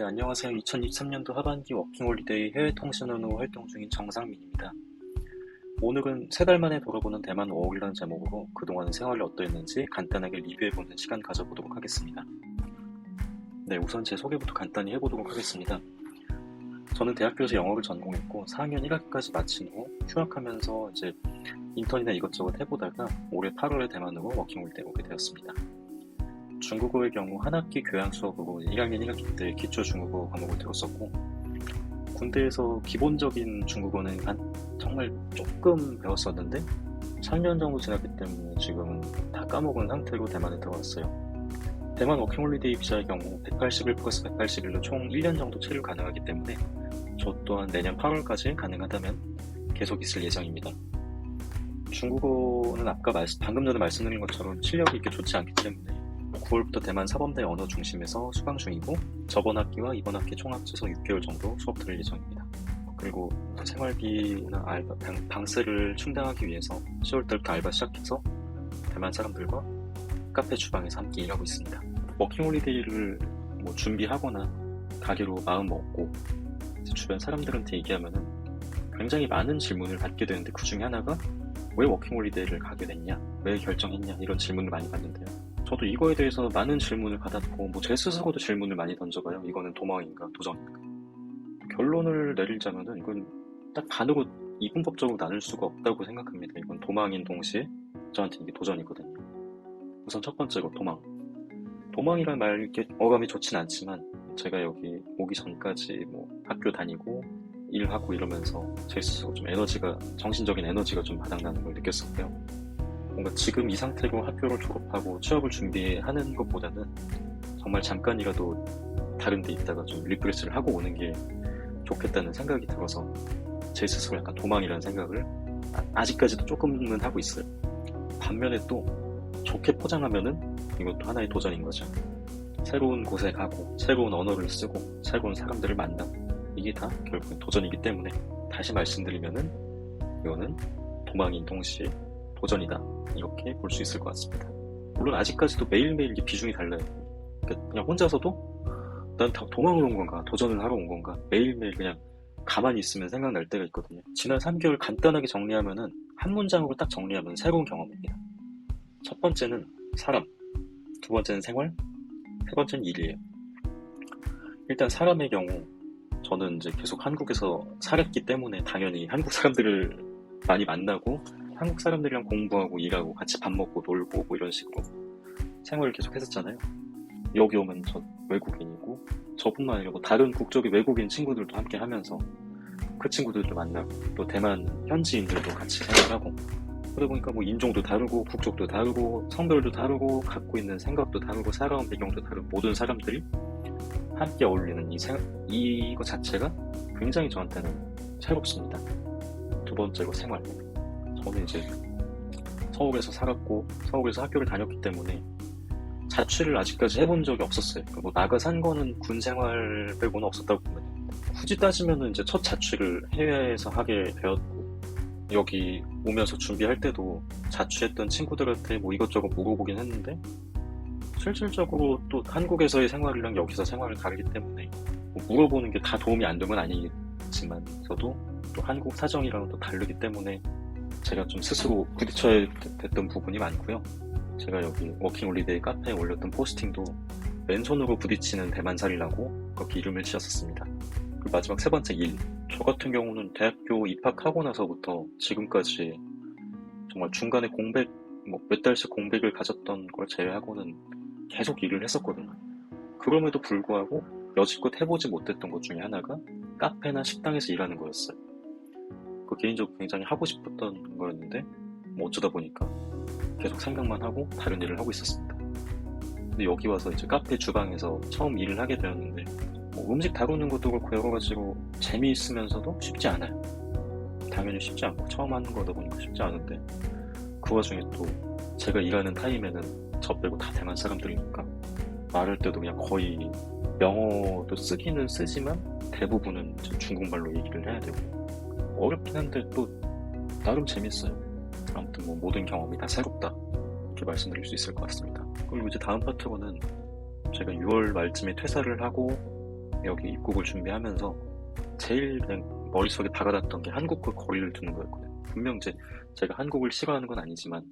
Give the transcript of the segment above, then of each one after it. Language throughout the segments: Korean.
네, 안녕하세요. 2023년도 하반기 워킹홀리데이 해외 통신원으로 활동 중인 정상민입니다. 오늘은 3달 만에 돌아보는 대만 어울이라는 제목으로 그동안의 생활이 어떠했는지 간단하게 리뷰해보는 시간 가져보도록 하겠습니다. 네, 우선 제 소개부터 간단히 해보도록 하겠습니다. 저는 대학교에서 영어를 전공했고 4학년 1학기까지 마친 후 휴학하면서 이제 인턴이나 이것저것 해보다가 올해 8월에 대만으로 워킹홀리데이 오게 되었습니다. 중국어의 경우 한 학기 교양 수업으로 1학년 1학기 때 기초 중국어 과목을 들었었고, 군대에서 기본적인 중국어는 정말 조금 배웠었는데 3년 정도 지났기 때문에 지금은 다 까먹은 상태로 대만에 들어왔어요. 대만 워킹홀리데이 비자의 경우 181 플러스 181로 총 1년 정도 체류 가능하기 때문에 저 또한 내년 8월까지 가능하다면 계속 있을 예정입니다. 중국어는 방금 전에 말씀드린 것처럼 실력이 이렇게 좋지 않기 때문에 9월부터 대만 사범대 언어 중심에서 수강 중이고, 저번 학기와 이번 학기 총 합쳐서 6개월 정도 수업 들을 예정입니다. 그리고 생활비나 방세를 충당하기 위해서 10월달부터 알바 시작해서 대만 사람들과 카페 주방에서 함께 일하고 있습니다. 워킹홀리데이를 준비하거나 가기로 마음 먹고 주변 사람들한테 얘기하면은 굉장히 많은 질문을 받게 되는데, 그 중에 하나가 왜 워킹홀리데이를 가게 됐냐, 왜 결정했냐, 이런 질문을 많이 받는데요. 저도 이거에 대해서 많은 질문을 받았고, 제 스스로도 질문을 많이 던져봐요. 이거는 도망인가 도전인가. 결론을 내리자면은 이건 딱 반으로 이분법적으로 나눌 수가 없다고 생각합니다. 이건 도망인 동시에 저한테 이게 도전이거든요. 우선 첫 번째로 도망이란 말, 이렇게 어감이 좋진 않지만 제가 여기 오기 전까지 학교 다니고 일하고 이러면서 제 스스로 좀 정신적인 에너지가 좀 바닥나는 걸 느꼈었고요. 뭔가 지금 이 상태로 학교를 졸업하고 취업을 준비하는 것보다는 정말 잠깐이라도 다른 데 있다가 좀 리프레시를 하고 오는 게 좋겠다는 생각이 들어서 제 스스로 약간 도망이라는 생각을 아직까지도 조금은 하고 있어요. 반면에 또 좋게 포장하면은 이것도 하나의 도전인 거죠. 새로운 곳에 가고 새로운 언어를 쓰고 새로운 사람들을 만나고, 이게 다 결국은 도전이기 때문에 다시 말씀드리면은 이거는 도망인 동시에 도전이다, 이렇게 볼 수 있을 것 같습니다. 물론 아직까지도 매일매일 이게 비중이 달라요. 그냥 혼자서도 난 도망을 온 건가 도전을 하러 온 건가 매일매일 그냥 가만히 있으면 생각날 때가 있거든요. 지난 3개월 간단하게 정리하면은, 한 문장으로 딱 정리하면 새로운 경험입니다. 첫 번째는 사람, 두 번째는 생활, 세 번째는 일이에요. 일단 사람의 경우, 저는 이제 계속 한국에서 살았기 때문에 당연히 한국 사람들을 많이 만나고 한국 사람들이랑 공부하고 일하고 같이 밥 먹고 놀고 이런 식으로 생활을 계속 했었잖아요. 여기 오면 저 외국인이고, 저뿐만 아니라 다른 국적의 외국인 친구들도 함께 하면서 그 친구들도 만나고, 또 대만 현지인들도 같이 생활하고, 그러다 보니까 인종도 다르고 국적도 다르고 성별도 다르고 갖고 있는 생각도 다르고 살아온 배경도 다른 모든 사람들이 함께 어울리는 이거 자체가 굉장히 저한테는 새롭습니다. 두 번째로 생활. 저는 이제 서울에서 살았고 서울에서 학교를 다녔기 때문에 자취를 아직까지 해본 적이 없었어요. 나가 산 거는 군 생활 빼고는 없었다고 보면 됩니다. 굳이 따지면은 이제 첫 자취를 해외에서 하게 되었고, 여기 오면서 준비할 때도 자취했던 친구들한테 이것저것 물어보긴 했는데, 실질적으로 또 한국에서의 생활이랑 여기서 생활을 다르기 때문에 물어보는 게 다 도움이 안 되면 아니겠지만, 저도 또 한국 사정이랑은 또 다르기 때문에 제가 좀 스스로 부딪혀야 됐던 부분이 많고요. 제가 여기 워킹홀리데이 카페에 올렸던 포스팅도 맨손으로 부딪히는 대만살이라고 그렇게 이름을 지었었습니다. 그리고 마지막 세 번째, 일. 저 같은 경우는 대학교 입학하고 나서부터 지금까지 정말 중간에 몇 달씩 공백을 가졌던 걸 제외하고는 계속 일을 했었거든요. 그럼에도 불구하고 여지껏 해보지 못했던 것 중에 하나가 카페나 식당에서 일하는 거였어요. 개인적으로 굉장히 하고 싶었던 거였는데 어쩌다 보니까 계속 생각만 하고 다른 일을 하고 있었습니다. 근데 여기 와서 이제 카페 주방에서 처음 일을 하게 되었는데, 음식 다루는 것도 그렇고 여러 가지로 재미있으면서도 쉽지 않아요. 당연히 쉽지 않고 처음 하는 거다 보니까 쉽지 않은데, 그 와중에 또 제가 일하는 타임에는 저 빼고 다 대만 사람들이니까 말할 때도 그냥 거의 영어도 쓰기는 쓰지만 대부분은 중국말로 얘기를 해야 되고, 어렵긴 한데 또 나름 재밌어요. 아무튼 모든 경험이 다 새롭다, 이렇게 말씀드릴 수 있을 것 같습니다. 그리고 이제 다음 파트로는 제가 6월 말쯤에 퇴사를 하고 여기 입국을 준비하면서 제일 그냥 머릿속에 박아놨던 게 한국과 거리를 두는 거였거든요. 분명 제가 한국을 싫어하는 건 아니지만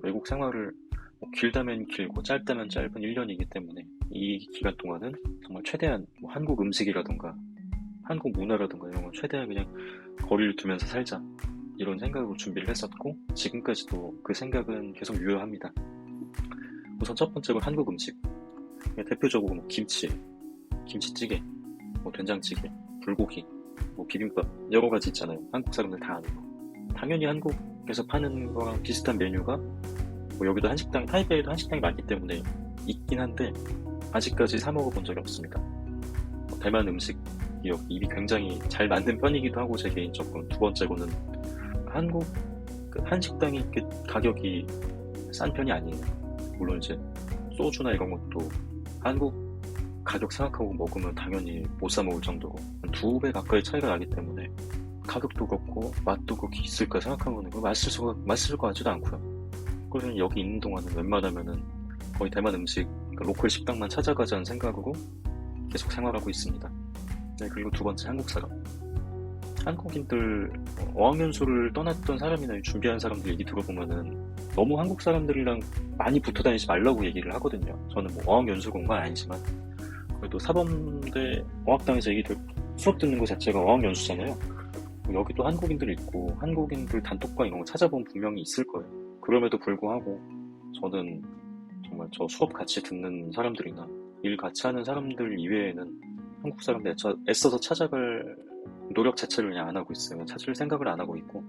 외국 생활을 뭐 길다면 길고 짧다면 짧은 1년이기 때문에 이 기간 동안은 정말 최대한 뭐 한국 음식이라던가 한국 문화라던가 이런 걸 최대한 그냥 거리를 두면서 살자 이런 생각으로 준비를 했었고 지금까지도 그 생각은 계속 유효합니다. 우선 첫 번째로 한국 음식, 대표적으로 뭐 김치, 김치찌개, 뭐 된장찌개, 불고기, 뭐 비빔밥 여러 가지 있잖아요. 한국 사람들 다 아는 거. 당연히 한국에서 파는 거랑 비슷한 메뉴가 뭐 여기도 한식당, 타이베이도 한식당이 많기 때문에 있긴 한데 아직까지 사 먹어본 적이 없습니다. 뭐 대만 음식 입이 굉장히 잘 만든 편이기도 하고 제 개인적으로 두 번째로는 한국 그 한식당이 가격이 싼 편이 아니에요. 물론 이제 소주나 이런 것도 한국 가격 생각하고 먹으면 당연히 못 사 먹을 정도고 한 2배 가까이 차이가 나기 때문에 가격도 그렇고 맛도 그렇게 있을까 생각하면 맛있을 것 같지도 않고요. 그래서 여기 있는 동안은 웬만하면은 거의 대만 음식 그러니까 로컬 식당만 찾아가자는 생각으로 계속 생활하고 있습니다. 네, 그리고 두 번째 한국 사람. 한국인들 어학연수를 떠났던 사람이나 준비한 사람들 얘기 들어보면은 너무 한국 사람들이랑 많이 붙어 다니지 말라고 얘기를 하거든요. 저는 뭐 어학연수 온 건 아니지만 그래도 사범대 어학당에서 수업 듣는 것 자체가 어학연수잖아요. 여기도 한국인들 있고 한국인들 단톡방 이런 거 찾아보면 분명히 있을 거예요. 그럼에도 불구하고 저는 정말 저 수업 같이 듣는 사람들이나 일 같이 하는 사람들 이외에는 한국 사람들 애써서 찾아갈 노력 자체를 그냥 안 하고 있어요. 찾을 생각을 안 하고 있고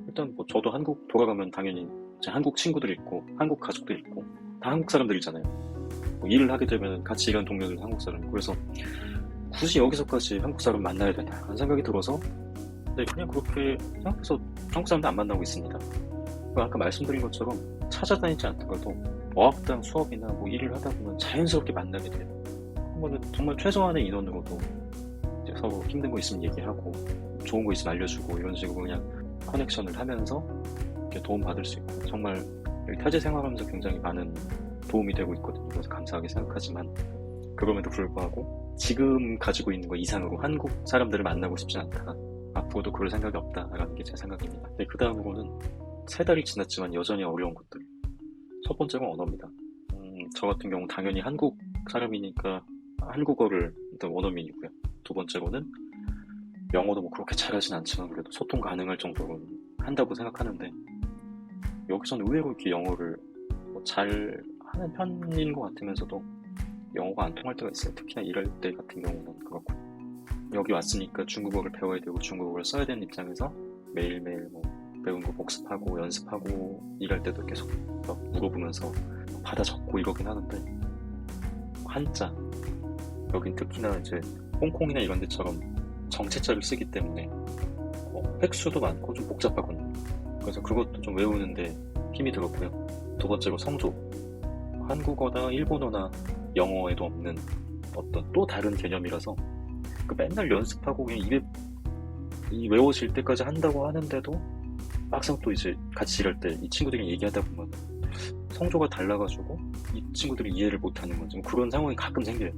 일단 뭐 저도 한국 돌아가면 당연히 제 한국 친구들 있고 한국 가족들 있고 다 한국 사람들이잖아요. 뭐 일을 하게 되면 같이 일하는 동료들도 한국 사람이고 그래서 굳이 여기서까지 한국 사람 만나야 되나 하는 생각이 들어서 네, 그냥 그렇게 생각해서 한국 사람도 안 만나고 있습니다. 아까 말씀드린 것처럼 찾아다니지 않더라도 어학당 수업이나 뭐 일을 하다 보면 자연스럽게 만나게 돼요. 그러면 정말 최소한의 인원으로도 이제 서로 힘든 거 있으면 얘기하고 좋은 거 있으면 알려주고 이런 식으로 그냥 커넥션을 하면서 이렇게 도움 받을 수 있고 정말 여기 타지 생활하면서 굉장히 많은 도움이 되고 있거든요. 그래서 감사하게 생각하지만 그럼에도 불구하고 지금 가지고 있는 거 이상으로 한국 사람들을 만나고 싶지 않다. 앞으로도 그럴 생각이 없다라는 게 제 생각입니다. 네, 그 다음으로는 3달이 지났지만 여전히 어려운 것들. 첫 번째가 언어입니다. 저 같은 경우 당연히 한국 사람이니까 한국어를 일단 원어민이고요. 두 번째로는 영어도 뭐 그렇게 잘하진 않지만 그래도 소통 가능할 정도로 한다고 생각하는데 여기서는 의외로 이렇게 영어를 뭐 잘 하는 편인 것 같으면서도 영어가 안 통할 때가 있어요. 특히나 일할 때 같은 경우는 그렇고 여기 왔으니까 중국어를 배워야 되고 중국어를 써야 되는 입장에서 매일매일 뭐 배운 거 복습하고 연습하고 일할 때도 계속 막 물어보면서 받아 적고 이러긴 하는데 한자 여긴 특히나 이제 홍콩이나 이런 데처럼 정체자를 쓰기 때문에 획수도 많고 좀 복잡하거든요. 그래서 그것도 좀 외우는데 힘이 들었고요. 두 번째로 성조 한국어나 일본어나 영어에도 없는 어떤 또 다른 개념이라서 그 맨날 연습하고 그냥 입에 외워질 때까지 한다고 하는데도 막상 또 이제 같이 일할 때 이 친구들이랑 얘기하다 보면 성조가 달라가지고 이 친구들이 이해를 못하는 건지 그런 상황이 가끔 생겨요.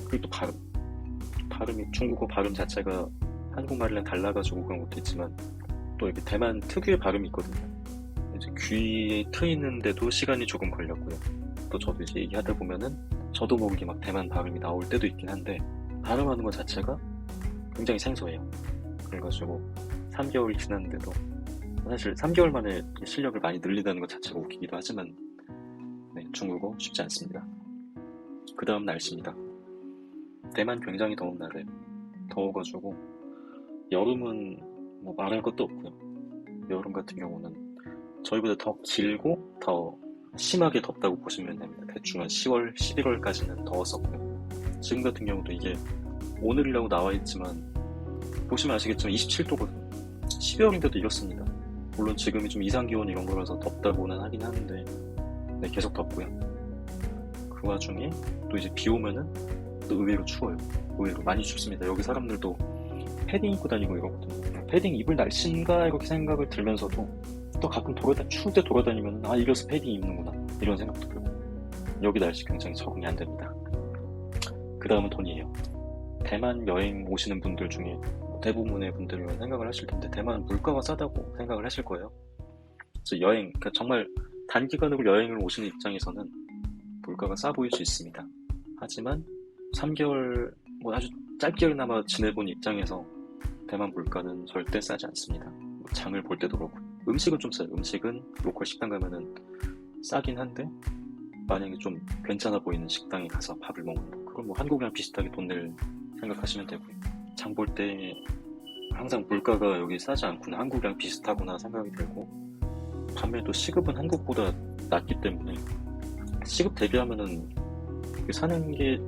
그리고 또 발음이 중국어 발음 자체가 한국말이랑 달라가지고 그런 것도 있지만 또 이렇게 대만 특유의 발음이 있거든요. 이제 귀에 트이는데도 시간이 조금 걸렸고요. 또 저도 이제 얘기하다 보면은 저도 모르게 막 대만 발음이 나올 때도 있긴 한데 발음하는 것 자체가 굉장히 생소해요. 그래가지고 3개월이 지났는데도 사실 3개월 만에 실력을 많이 늘린다는 것 자체가 웃기기도 하지만 네, 중국어 쉽지 않습니다. 그 다음 날씨입니다. 대만 굉장히 더운 날에 더워가지고 여름은 뭐 말할 것도 없고요. 여름 같은 경우는 저희보다 더 길고 더 심하게 덥다고 보시면 됩니다. 대충 한 10월, 11월까지는 더웠었고요. 지금 같은 경우도 이게 오늘이라고 나와 있지만 보시면 아시겠지만 27도거든요. 12월인데도 이렇습니다. 물론 지금이 좀 이상기온 이런 거라서 덥다고는 하긴 하는데 네, 계속 덥고요. 그 와중에 또 이제 비 오면은 또 의외로 추워요. 의외로 많이 춥습니다. 여기 사람들도 패딩 입고 다니고 이러거든요. 패딩 입을 날씨인가 이렇게 생각을 들면서도 또 가끔 추울 때 돌아다니면 이래서 패딩 입는구나 이런 생각도 들고 여기 날씨 굉장히 적응이 안 됩니다. 그 다음은 돈이에요. 대만 여행 오시는 분들 중에 대부분의 분들이 생각을 하실 텐데 대만은 물가가 싸다고 생각을 하실 거예요. 그래서 그러니까 정말 단기간으로 여행을 오시는 입장에서는 물가가 싸 보일 수 있습니다. 하지만 3개월, 뭐 아주 짧게나마 지내본 입장에서 대만 물가는 절대 싸지 않습니다. 장을 볼 때도 그렇고. 음식은 좀 싸요. 음식은 로컬 식당 가면은 싸긴 한데 만약에 좀 괜찮아 보이는 식당에 가서 밥을 먹는다. 그건 뭐 한국이랑 비슷하게 돈 낼 생각하시면 되고요. 장 볼 때 항상 물가가 여기 싸지 않구나, 한국이랑 비슷하구나 생각이 들고, 반면에 또 시급은 한국보다 낮기 때문에 시급 대비하면은 사는 게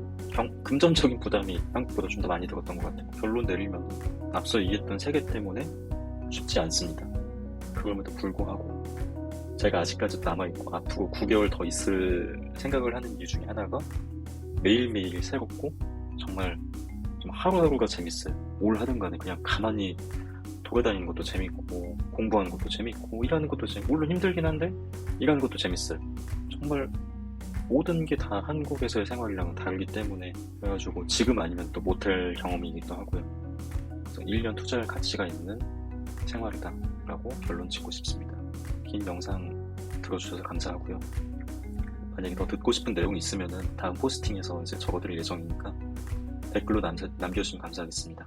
금전적인 부담이 한국보다 좀 더 많이 들었던 것 같아요. 결론 내리면 앞서 얘기했던 세계 때문에 쉽지 않습니다. 그럼에도 불구하고 제가 아직까지 남아있고 앞으로 9개월 더 있을 생각을 하는 이유 중에 하나가 매일매일 새롭고 정말 좀 하루하루가 재밌어요. 뭘 하든 간에 그냥 가만히 돌아다니는 것도 재밌고 공부하는 것도 재밌고 일하는 것도 재밌고, 물론 힘들긴 한데 일하는 것도 재밌어요. 정말 모든 게 다 한국에서의 생활이랑은 다르기 때문에, 그래가지고 지금 아니면 또 못할 경험이기도 하고요. 그래서 1년 투자할 가치가 있는 생활이다 라고 결론 짓고 싶습니다. 긴 영상 들어주셔서 감사하고요. 만약에 더 듣고 싶은 내용이 있으면은 다음 포스팅에서 이제 적어드릴 예정이니까 댓글로 남겨주시면 감사하겠습니다.